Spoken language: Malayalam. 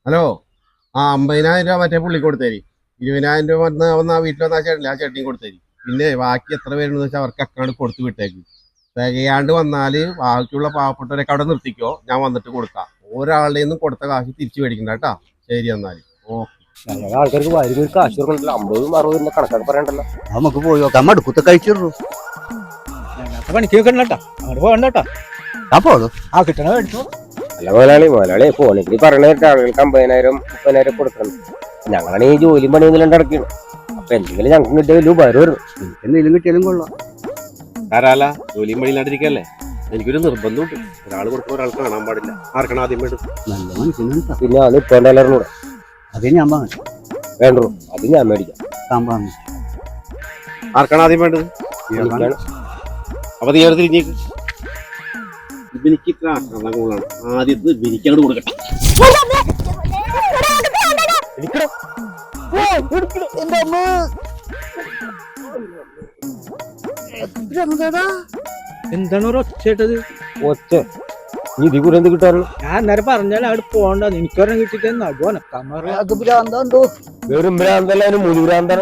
ഹലോ, 50,000 മറ്റേ പുള്ളി കൊടുത്തേരി. 20,000 വന്ന് ആ വീട്ടിൽ വന്ന ചേട്ടൻ ആ ചേട്ടനും കൊടുത്തേരി. പിന്നെ ബാക്കി എത്ര പേരുണ്ടെന്ന് വെച്ചാൽ അവർക്ക് അക്കൗണ്ട് കൊടുത്തു വിട്ടേക്ക്. തികയാണ്ട് വന്നാല് ബാക്കിയുള്ള പാവപ്പെട്ടവരൊക്കെ അവിടെ നിർത്തിക്കോ, ഞാൻ വന്നിട്ട് കൊടുക്കാം. ഒരാളുടെ നിന്നും കൊടുത്ത കാശ് തിരിച്ചു മേടിക്കണ്ട കേട്ടാ. ശരി എന്നാല്. ആൾക്കാർക്ക് വരും കാശ് കൊടുക്കണ്ടല്ലോ, 50-60 കണക്കാണ് പറയണ്ടല്ലോ. നമുക്ക് പോയി നോക്കാം. മടുക്കുത്ത കഴിച്ചിടൂ. പണിക്ക് വെക്കണ്ടട്ടാ, അങ്ങോട്ട് പോകണ്ടട്ടാ. അപ്പോ ആ കിട്ടണ മേടിച്ചോ. അല്ല മുതലാളി ഫോണിൽ പറയണ ആളുകൾക്ക് 50,000-30,000 കൊടുക്കണം. ഞങ്ങളാണ് ഈ ജോലിയും പണിയൊന്നും നടക്കണം. അപ്പൊ എന്തെങ്കിലും ഞങ്ങൾക്ക് കിട്ടിയ വലിയ ഉപകാരം വരും. എന്തെങ്കിലും കിട്ടിയാലും കൊള്ളാം. ധാരാള ജോലിയും പണിയില്ലാണ്ടിരിക്കല്ലേ. എനിക്കൊരു നിർബന്ധമുണ്ട്, ഒരാൾ കൊടുക്കുന്ന ഒരാൾ കാണാൻ പാടില്ല. ആർക്കണം ആദ്യം വേണ്ടത്? നല്ല മനുഷ്യനാണ്. പിന്നെ അത് ഇപ്പൊ എല്ലാവരും കൂടെ അതേ ഞാൻ വാങ്ങാം. വേണ്ടോ? അത് ഞാൻ മേടിക്കാം. സാമ്പാണ് ആർക്കാണ് ആദ്യം വേണ്ടത്? അപ്പൊ നീ അവർ തിരിഞ്ഞേക്ക്. ഇവനിക്ക് കൂടുതലാണ്. ആദ്യത്തെ ബിനിക്കങ്ങോട് കൊടുക്കട്ടെ. എന്താണ് ഒരു ഒച്ചേട്ടത്? ഒച്ച നീ ഇതി കൂടെ എന്ത് കിട്ടാറുള്ളൂ? ഞാൻ അന്നേരം പറഞ്ഞാൽ അവിടെ പോകണ്ട, എനിക്കൊരെണ്ണം കിട്ടിട്ട് നടുവാണ്. വെറും ഭ്രാന്തല്ല, 3 ഭ്രാന്താണ്.